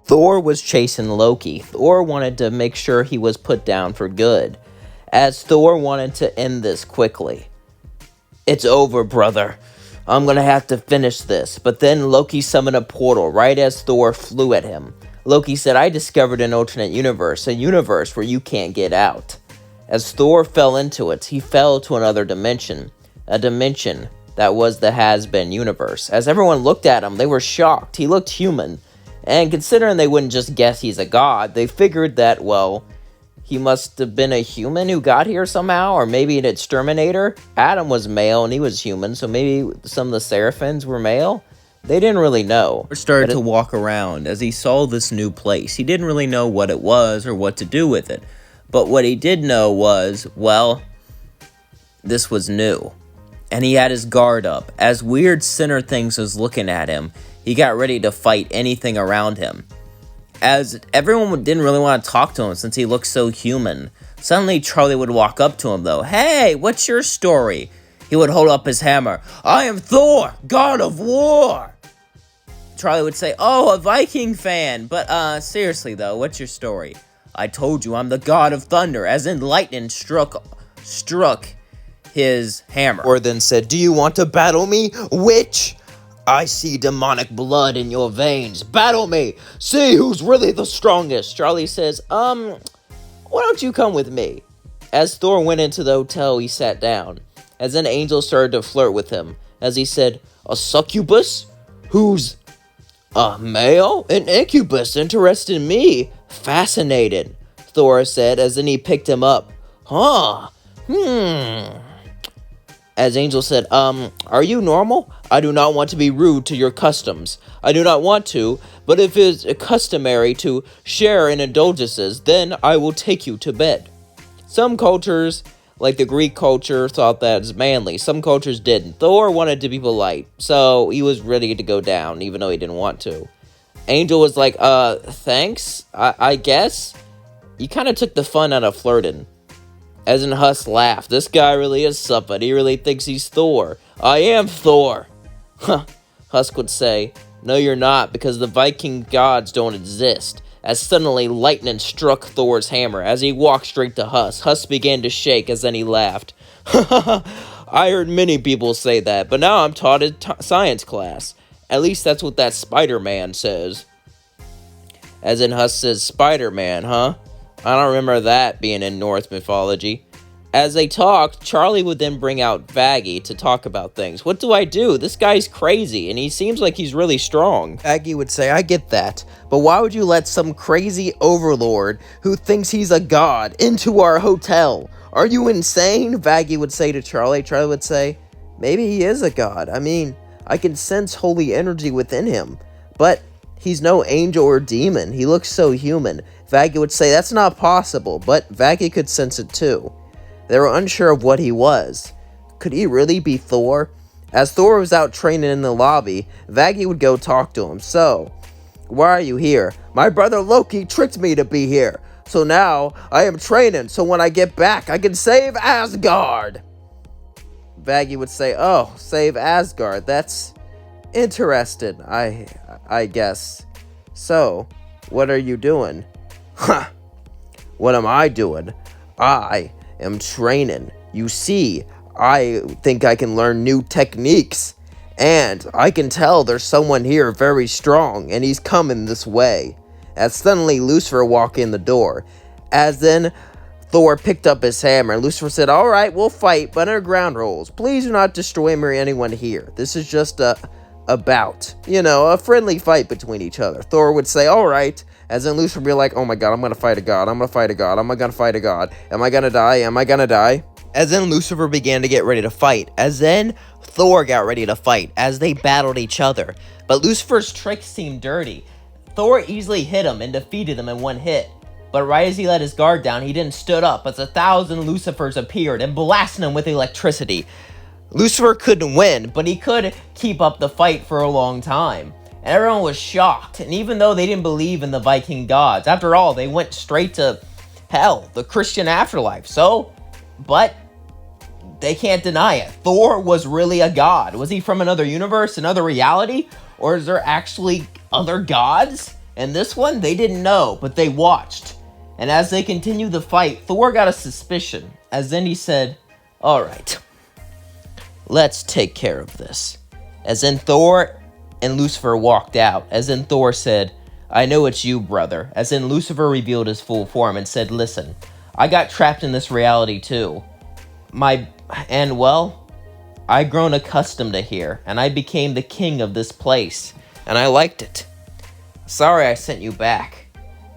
Thor was chasing Loki. Thor wanted to make sure he was put down for good, as Thor wanted to end this quickly. "It's over, brother. I'm gonna have to finish this." But then Loki summoned a portal right as Thor flew at him. Loki said, "I discovered an alternate universe, a universe where you can't get out." As Thor fell into it, he fell to another dimension, a dimension that was the Hazbin universe. As everyone looked at him, they were shocked. He looked human, and considering they wouldn't just guess he's a god, they figured that, well, he must have been a human who got here somehow, or maybe an exterminator. Adam was male and he was human, so maybe some of the Seraphins were male. They didn't really know. He started to walk around as he saw this new place. He didn't really know what it was or what to do with it. But what he did know was, well, this was new. And he had his guard up. As weird sinner things was looking at him, he got ready to fight anything around him. As everyone didn't really want to talk to him since he looked so human. Suddenly Charlie would walk up to him though. "Hey, what's your story?" He would hold up his hammer. "I am Thor, god of war." Charlie would say, "Oh, a Viking fan. But seriously though, what's your story?" "I told you I'm the god of thunder," as in lightning struck his hammer. Or then said, "Do you want to battle me, witch? I see demonic blood in your veins. Battle me. See who's really the strongest." Charlie says, why don't you come with me?" As Thor went into the hotel, he sat down. As an angel started to flirt with him. As he said, "A succubus? Who's a male? An incubus interested in me. Fascinated," Thor said, as then he picked him up. As Angel said, "Are you normal? I do not want to be rude to your customs. I do not want to, but if it is customary to share in indulgences, then I will take you to bed." Some cultures, like the Greek culture, thought that was manly. Some cultures didn't. Thor wanted to be polite, so he was ready to go down, even though he didn't want to. Angel was like, thanks, I guess. You kind of took the fun out of flirting. As in Huss laughed. "This guy really is something. He really thinks he's Thor. I am Thor." Husk would say, "No, you're not, because the Viking gods don't exist." As suddenly lightning struck Thor's hammer. As he walked straight to Huss, Huss began to shake, as then he laughed. "I heard many people say that, but now I'm taught in science class. At least that's what that Spider-Man says." As in Huss says, "Spider-Man, huh? I don't remember that being in Norse mythology." As they talked, Charlie would then bring out Vaggie to talk about things. "What do I do? This guy's crazy, and he seems like he's really strong." Vaggie would say, "I get that, but why would you let some crazy overlord who thinks he's a god into our hotel? Are you insane?" Vaggie would say to Charlie. Charlie would say, "Maybe he is a god. I mean, I can sense holy energy within him, but he's no angel or demon. He looks so human." Vaggie would say, "That's not possible," but Vaggie could sense it too. They were unsure of what he was. Could he really be Thor? As Thor was out training in the lobby, Vaggie would go talk to him. "So, why are you here?" "My brother Loki tricked me to be here. So now I am training, so when I get back, I can save Asgard." Vaggie would say, "Oh, save Asgard. That's interesting, I guess. So, what are you doing?" "What am I doing? I am training. You see, I think I can learn new techniques, and I can tell there's someone here very strong, and he's coming this way." As suddenly Lucifer walked in the door. As then Thor picked up his hammer, and Lucifer said, "All right, we'll fight, but under ground rules. Please do not destroy me or anyone here. This is just a bout, a friendly fight between each other." Thor would say, "All right." As then Lucifer would be like, "Oh my god, I'm gonna fight a god. I'm gonna fight a god. I'm gonna fight a god. Am I gonna die? Am I gonna die?" As then Lucifer began to get ready to fight. As then Thor got ready to fight. As they battled each other. But Lucifer's tricks seemed dirty. Thor easily hit him and defeated him in one hit. But right as he let his guard down, he then stood up as 1,000 Lucifers appeared and blasted him with electricity. Lucifer couldn't win, but he could keep up the fight for a long time. And everyone was shocked, and even though they didn't believe in the Viking gods, after all, they went straight to hell, the Christian afterlife. But they can't deny it. Thor was really a god. Was he from another universe, another reality? Or is there actually other gods? And this one, they didn't know, but they watched. And as they continued the fight, Thor got a suspicion. As then he said, "Alright, let's take care of this." As then Thor and Lucifer walked out. As then Thor said, "I know it's you, brother." As then Lucifer revealed his full form and said, "Listen, I got trapped in this reality too. I'd grown accustomed to here, and I became the king of this place, and I liked it. Sorry I sent you back.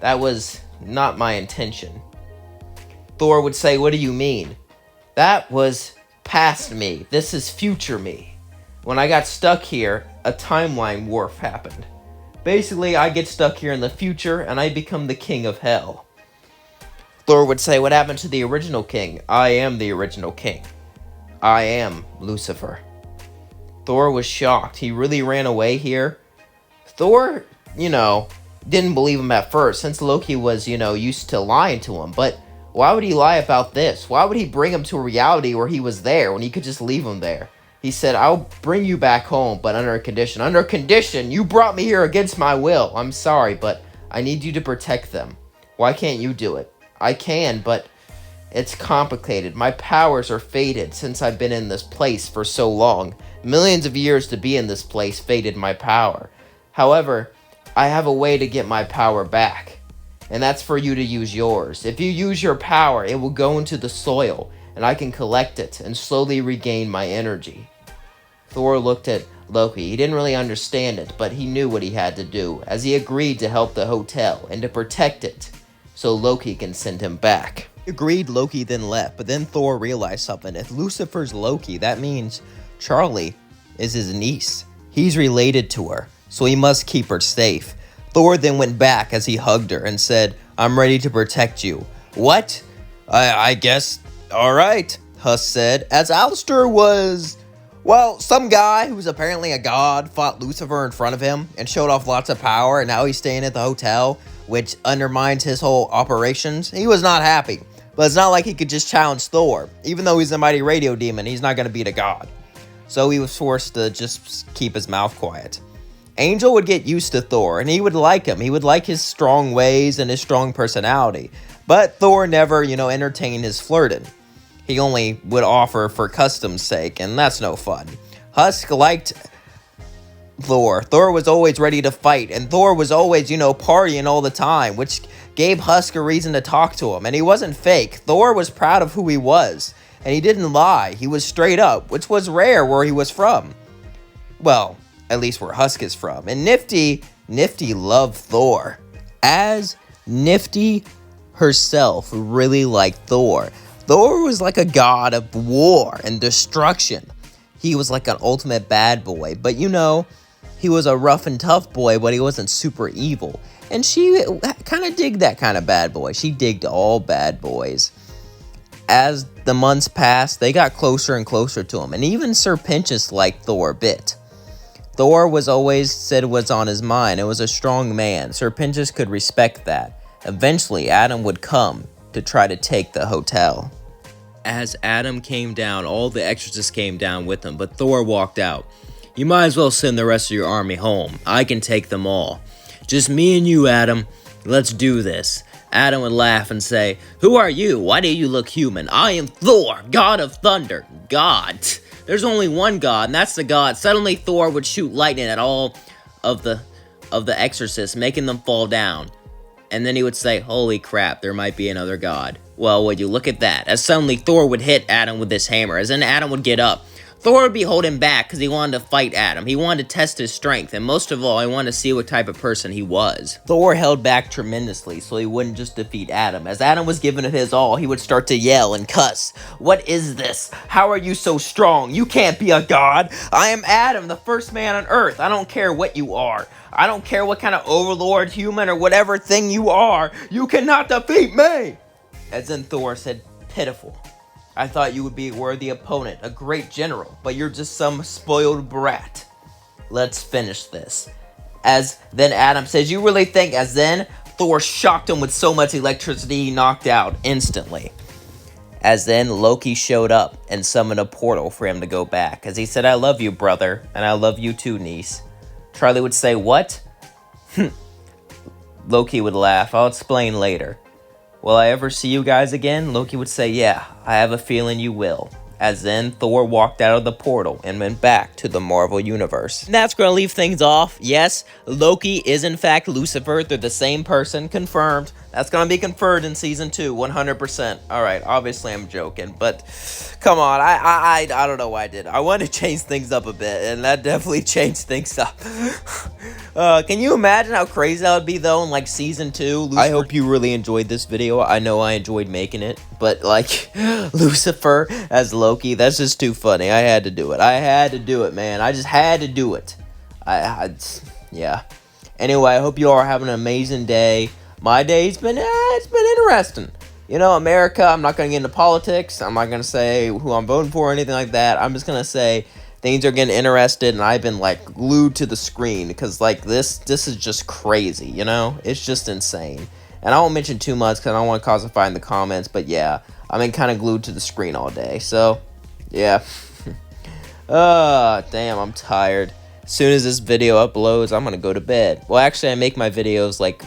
That was not my intention." Thor would say, "What do you mean?" "That was past me. This is future me. When I got stuck here, a timeline warp happened. Basically, I get stuck here in the future, and I become the king of hell." Thor would say, "What happened to the original king?" "I am the original king. I am Lucifer." Thor was shocked. He really ran away here. Thor, didn't believe him at first, since Loki was, used to lying to him. But why would he lie about this? Why would he bring him to a reality where he was there when he could just leave him there? He said, "I'll bring you back home, but under a condition." "Under a condition? You brought me here against my will. I'm sorry, but I need you to protect them." "Why can't you do it?" "I can, but it's complicated. My powers are faded since I've been in this place for so long. Millions of years to be in this place faded my power. However, I have a way to get my power back, and that's for you to use yours. If you use your power, it will go into the soil, and I can collect it and slowly regain my energy." Thor looked at Loki. He didn't really understand it, but he knew what he had to do, as he agreed to help the hotel and to protect it, so Loki can send him back. He agreed. Loki then left, but then Thor realized something. If Lucifer's Loki, that means Charlie is his niece. He's related to her, so he must keep her safe. Thor then went back as he hugged her and said, "I'm ready to protect you." "What? I guess, alright," Huss said, as Alistair was, some guy who's apparently a god fought Lucifer in front of him and showed off lots of power, and now he's staying at the hotel, which undermines his whole operations. He was not happy, but it's not like he could just challenge Thor. Even though he's a mighty radio demon, he's not going to beat a god. So he was forced to just keep his mouth quiet. Angel would get used to Thor, and he would like him. He would like his strong ways and his strong personality. But Thor never, entertained his flirting. He only would offer for custom's sake, and that's no fun. Husk liked Thor. Thor was always ready to fight, and Thor was always, partying all the time, which gave Husk a reason to talk to him. And he wasn't fake. Thor was proud of who he was, and he didn't lie. He was straight up, which was rare where he was from. Well, at least where Husk is from. And Nifty loved Thor, as Nifty herself really liked Thor. Thor was like a god of war and destruction. He was like an ultimate bad boy, but he was a rough and tough boy, but he wasn't super evil. And she kind of digged that kind of bad boy. She digged all bad boys. As the months passed, they got closer and closer to him, and even Sir Pinchus liked Thor a bit. Thor was always said was on his mind. It was a strong man. Sir Pinchus could respect that. Eventually, Adam would come to try to take the hotel. As Adam came down, all the exorcists came down with him, but Thor walked out. "You might as well send the rest of your army home. I can take them all. Just me and you, Adam. Let's do this." Adam would laugh and say, "Who are you? Why do you look human? I am Thor, god of thunder." God. There's only one god, and that's the god. Suddenly Thor would shoot lightning at all of the exorcists, making them fall down. And then he would say, "Holy crap, there might be another god." Well, would you look at that? As suddenly Thor would hit Adam with this hammer, as then Adam would get up. Thor would be holding back because he wanted to fight Adam. He wanted to test his strength, and most of all, he wanted to see what type of person he was. Thor held back tremendously so he wouldn't just defeat Adam. As Adam was giving it his all, he would start to yell and cuss. "What is this? How are you so strong? You can't be a god. I am Adam, the first man on earth. I don't care what you are. I don't care what kind of overlord, human, or whatever thing you are. You cannot defeat me." As then Thor said, "Pitiful. I thought you would be a worthy opponent, a great general, but you're just some spoiled brat. Let's finish this." As then Adam says, "You really think?" As then Thor shocked him with so much electricity he knocked out instantly. As then Loki showed up and summoned a portal for him to go back. As he said, "I love you, brother, and I love you too, niece." Charlie would say, "What?" Loki would laugh. I'll explain later. Will I ever see you guys again? Loki would say, yeah, I have a feeling you will. As then, Thor walked out of the portal and went back to the Marvel Universe. And that's gonna leave things off. Yes, Loki is in fact Lucifer. They're the same person. Confirmed. That's gonna be confirmed in season 2, 100%. Alright, obviously I'm joking, but come on, I don't know why I did. I wanted to change things up a bit, and that definitely changed things up. Can you imagine how crazy that would be, though, in, like, season 2? Lucifer? I hope you really enjoyed this video. I know I enjoyed making it, but, like, Lucifer as Loki, that's just too funny. I had to do it. I had to do it, man. I just had to do it. Yeah. Anyway, I hope you all are having an amazing day. My day's been, it's been interesting. You know, America, I'm not going to get into politics. I'm not going to say who I'm voting for or anything like that. I'm just going to say things are getting interested, and I've been, like, glued to the screen because, like, this is just crazy, you know? It's just insane. And I won't mention too much because I don't want to cause a fight in the comments, but yeah, I've been kind of glued to the screen all day. So, yeah. Damn, I'm tired. As soon as this video uploads, I'm going to go to bed. Well, actually, I make my videos, like,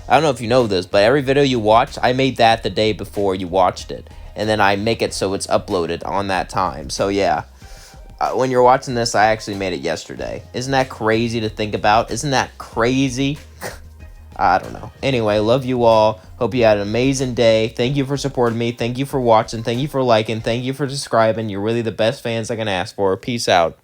I don't know if you know this, but every video you watch, I made that the day before you watched it. And then I make it so it's uploaded on that time. So, yeah. When you're watching this, I actually made it yesterday. Isn't that crazy to think about? Isn't that crazy? I don't know. Anyway, love you all. Hope you had an amazing day. Thank you for supporting me. Thank you for watching. Thank you for liking. Thank you for subscribing. You're really the best fans I can ask for. Peace out.